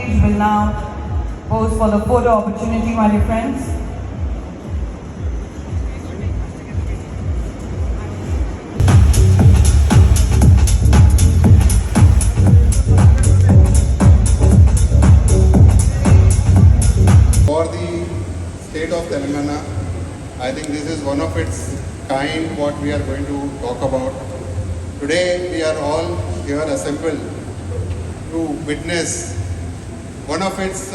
stage will now pose for the photo opportunity, my dear friends. For the state of Telangana, I think this is one of its kind what we are going to talk about. Today we are all here assembled to witness one of its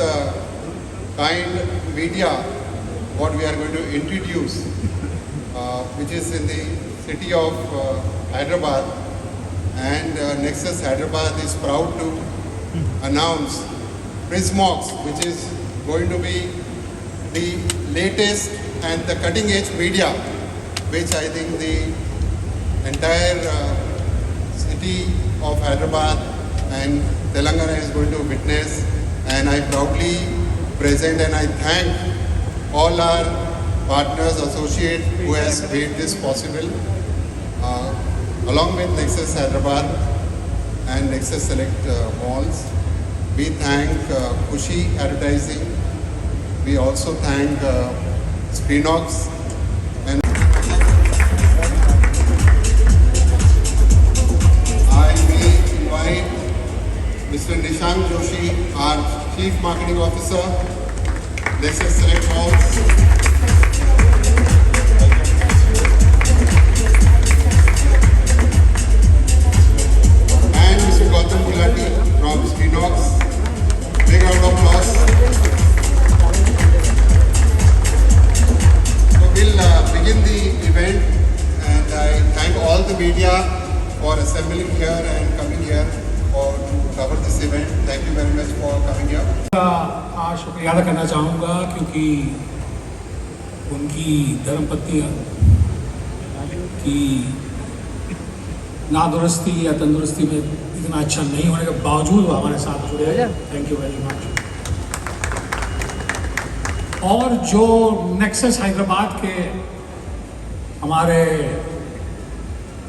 kind media what we are going to introduce, which is in the city of Hyderabad, and Nexus Hyderabad is proud to announce Prismo, which is going to be the latest and the cutting edge media, which I think the entire city of Hyderabad and Telangana is going to witness. And I proudly present and I thank all our partners, associates who has made this possible, along with Nexus Hyderabad and Nexus Select Malls. We thank Kushi Advertising. We also thank Screenox. And I may invite Mr. Nishank Joshi, our Chief Marketing Officer, Nexus Select Malls. And Mr. Gautam Gulati from Screenox. Big round of applause. So we'll begin the event, and I thank all the media for assembling here and coming here to cover this event. Thank you very much for coming here. आज शुक्रिया अदा करना चाहूँगा क्योंकि उनकी धर्मपत्नी की नादुरुस्ती या तंदुरुस्ती में इतना अच्छा नहीं होने के बावजूद वो हमारे साथ जुड़े हैं। Thank you very much. और जो नेक्सस हैदराबाद के हमारे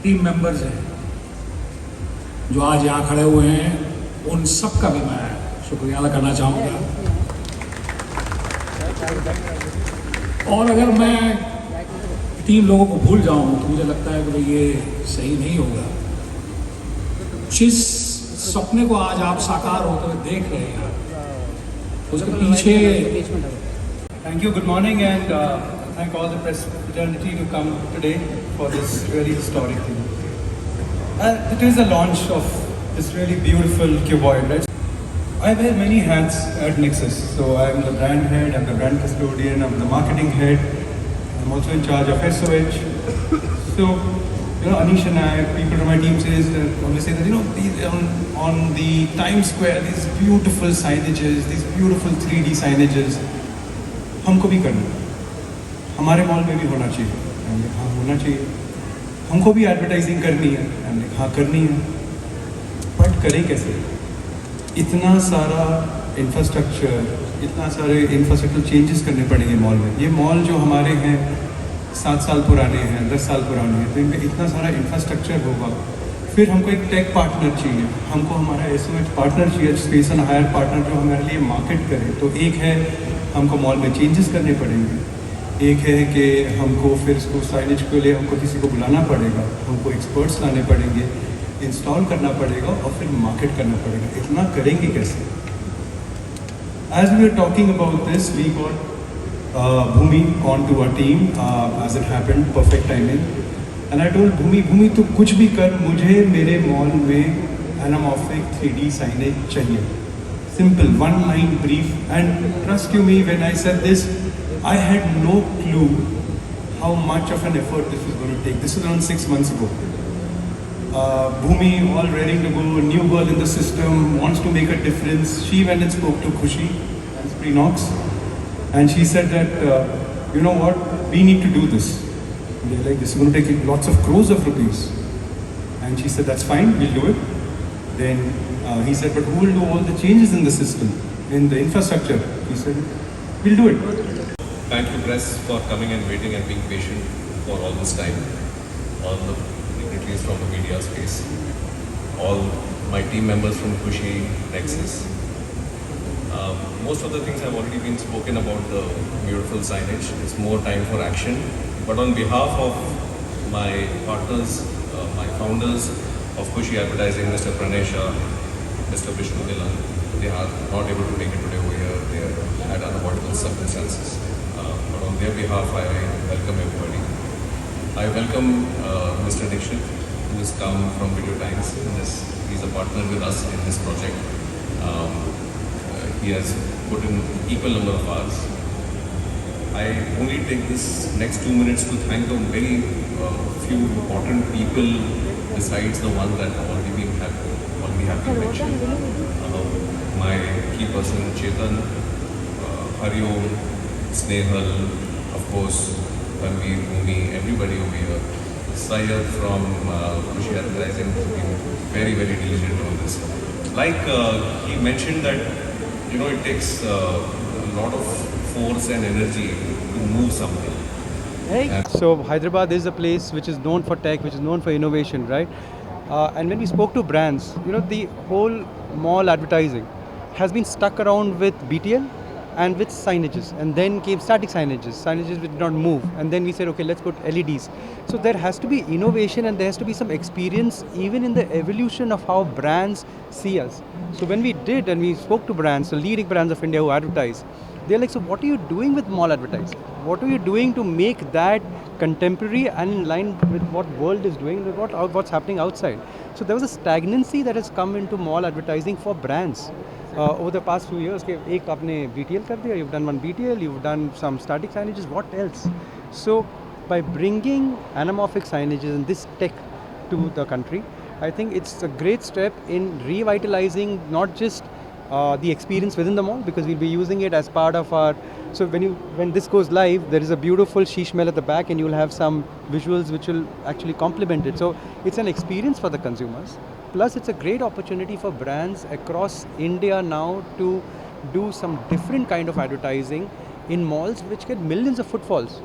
टीम मेंबर्स हैं जो आज यहाँ खड़े हुए हैं, उन सब का भी मैं शुक्रिया अदा करना चाहूँगा। और अगर मैं 3 लोगों को भूल जाऊँ तो मुझे लगता है कि भाई ये सही नहीं होगा। जिस सपने को आज आप साकार होते हुए देख रहे हैं, उसके पीछे Thank you, good morning, and thank all the press fraternity to come today for this really historic thing. It is a launch of this really beautiful cuboid, right? I wear many hats at Nexus. So I am the brand head, I'm the brand custodian, I'm the marketing head, I'm also in charge of SOH. So, Anish and I, people from my team always say that, these, on the Times Square, these beautiful signages, these beautiful 3D signages, हमको भी करना है, हमारे mall में भी होना चाहिए। हमने हाँ होना चाहिए, हमको भी एडवर्टाइजिंग करनी है, हमने हाँ करनी है, बट करें कैसे? इतना सारा इंफ्रास्ट्रक्चर चेंजेस करने पड़ेंगे मॉल में। ये मॉल जो हमारे हैं 7 साल पुराने हैं, 10 साल पुराने हैं, तो इनमें इतना सारा इंफ्रास्ट्रक्चर होगा। फिर हमको एक टेक पार्टनर चाहिए, हमको हमारा SOH पार्टनर चाहिए, स्पेस एंड हायर पार्टनर जो हमारे लिए मार्केट करे। तो एक है हमको मॉल में चेंजेस करने पड़ेंगे, एक है कि हमको फिर उसको साइनेज के लिए हमको किसी को बुलाना पड़ेगा, हमको एक्सपर्ट्स लाने पड़ेंगे, इंस्टॉल करना पड़ेगा और फिर मार्केट करना पड़ेगा। इतना करेंगे कैसे? As we were talking about this, we got Bhumi onto our team as it happened, perfect timing. And I told Bhumi तू कुछ भी कर, मुझे मेरे मॉल में Anamorphic 3D signage चाहिए। Simple, one line brief, and trust you me when I said this, I had no clue how much of an effort this was going to take. This was around 6 months ago. Bhumi, all ready to go, new girl in the system, wants to make a difference. She went and spoke to Kushi and Screenox, and she said that, you know what, we need to do this. And they're like, this is going to take lots of crores of rupees. And she said, that's fine, we'll do it. Then he said, but who will do all the changes in the system, in the infrastructure? He said, we'll do it. Thank you, press, for coming and waiting and being patient for all this time. All the dignitaries from the media space, all my team members from Kushi, Nexus, most of the things have already been spoken about the beautiful signage. It's more time for action. But on behalf of my partners, my founders of Kushi Advertising, Mr. Pranesha, Mr. Vishnu Dilan, they are not able to make it today over here. They are at unavoidable circumstances. But on their behalf, I welcome everybody. I welcome Mr. Dixit, who has come from Video Times. He's a partner with us in this project. He has put in equal number of hours. I only take this next 2 minutes to thank a very few important people besides the ones that have already have been mentioned. My key person Chetan, Hariom, Snehal, of course, Ranveer, Bhumi, everybody over here. Syed from Kushi Advertising has been very, very diligent on this. Like he mentioned that, it takes a lot of force and energy to move something. So Hyderabad is a place which is known for tech, which is known for innovation, right? And when we spoke to brands, the whole mall advertising has been stuck around with BTL and with signages, and then came static signages which did not move, and then we said, okay, let's put LEDs. So there has to be innovation, and there has to be some experience even in the evolution of how brands see us. So when we did, and we spoke to brands, the leading brands of India who advertise, they're like, so what are you doing with mall advertising? What are you doing to make that contemporary and in line with what world is doing, with what's happening outside? So there was a stagnancy that has come into mall advertising for brands. Over the past few years, एक आपने BTL कर दिया, you've done one BTL, you've done some static signages, what else? So by bringing anamorphic signages and this tech to the country, I think it's a great step in revitalizing not just the experience within the mall, because we'll be using it as part of our. So when this goes live, there is a beautiful sheesh mehal at the back, and you'll have some visuals which will actually complement it. So it's an experience for the consumers. Plus, it's a great opportunity for brands across India now to do some different kind of advertising in malls, which get millions of footfalls.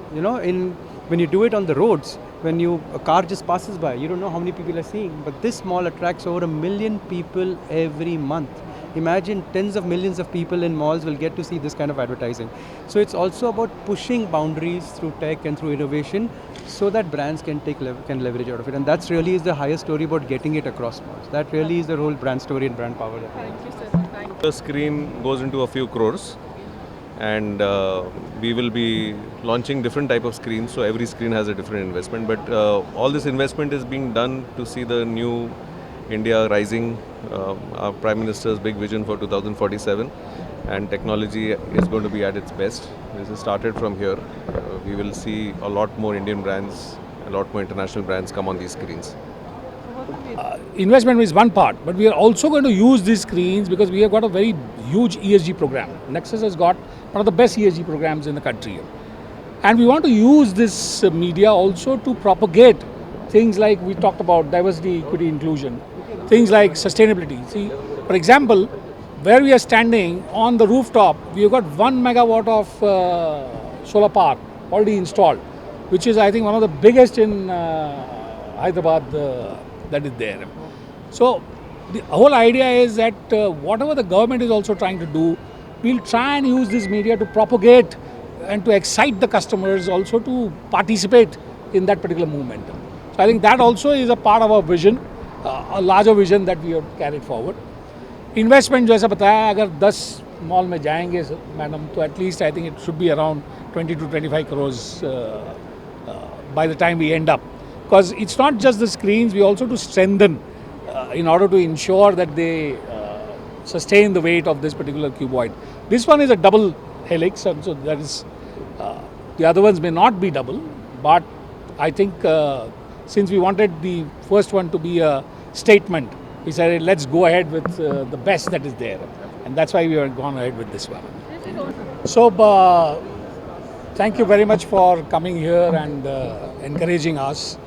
When you do it on the roads, when a car just passes by, you don't know how many people are seeing. But this mall attracts over 1 million people every month. Imagine tens of millions of people in malls will get to see this kind of advertising. So it's also about pushing boundaries through tech and through innovation, so that brands can leverage out of it. And that's really is the highest story about getting it across malls. That really is the whole brand story and brand power. Thank you, sir. Thank you. The screen goes into a few crores, and we will be launching different type of screens, so every screen has a different investment. But all this investment is being done to see the new India rising, our Prime Minister's big vision for 2047, and technology is going to be at its best. This is started from here. We will see a lot more Indian brands, a lot more international brands come on these screens. Investment is one part, but we are also going to use these screens because we have got a very huge ESG program. Nexus has got one of the best ESG programs in the country. And we want to use this media also to propagate things like we talked about diversity, equity, inclusion, things like sustainability. See, for example, where we are standing on the rooftop, we have got 1 megawatt of solar park already installed, which is, I think, one of the biggest in Hyderabad that is there. So the whole idea is that whatever the government is also trying to do, we'll try and use this media to propagate and to excite the customers also to participate in that particular movement. So I think that also is a part of our vision, a larger vision that we have carried forward. Investment, जैसा बताया, अगर 10 mall में जाएंगे madam, तो at least I think it should be around 20 to 25 crores by the time we end up. Because it's not just the screens, we also to strengthen in order to ensure that they sustain the weight of this particular cuboid. This one is a double helix, and so that is, the other ones may not be double, but I think since we wanted the first one to be a statement, we said let's go ahead with the best that is there, and that's why we have gone ahead with this one. So thank you very much for coming here and encouraging us.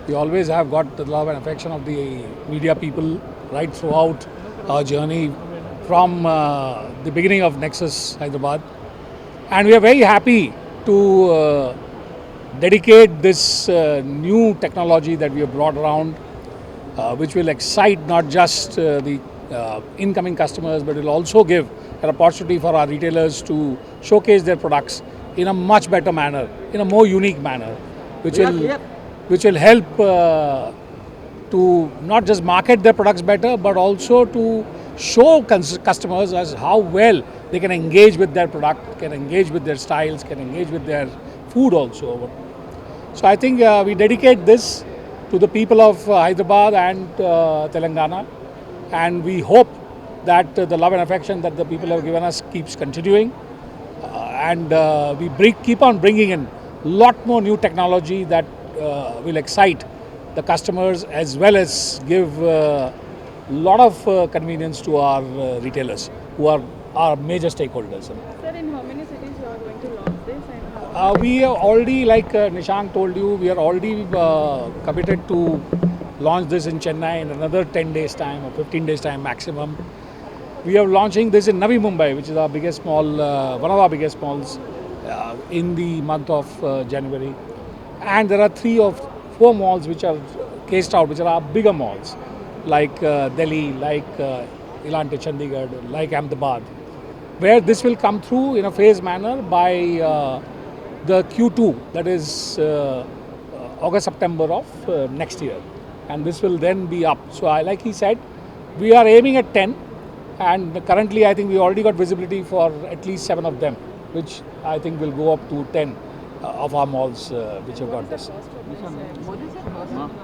We always have got the love and affection of the media people right throughout our journey from the beginning of Nexus Hyderabad, and we are very happy to dedicate this new technology that we have brought around, which will excite not just the incoming customers, but will also give an opportunity for our retailers to showcase their products in a much better manner, in a more unique manner, which will help to not just market their products better, but also to show customers as how well they can engage with their product, can engage with their styles, can engage with their food also. So I think we dedicate this to the people of Hyderabad and Telangana, and we hope that the love and affection that the people have given us keeps continuing, and we keep on bringing in lot more new technology that will excite the customers as well as give lot of convenience to our retailers who are our major stakeholders. Sir, in how many cities you are going to launch this and how? We are already, like Nishank told you, we are already committed to launch this in Chennai in another 10 days time or 15 days time maximum. We are launching this in Navi Mumbai, which is our biggest mall, one of our biggest malls in the month of January. And there are 3 or 4 malls which are cased out, which are our bigger malls, like Delhi, like Elante Chandigarh, like Ahmedabad, where this will come through in a phased manner by the Q2, that is August-September of next year. And this will then be up. So like he said, we are aiming at 10, and currently I think we already got visibility for at least 7 of them, which I think will go up to 10 of our malls which have got this.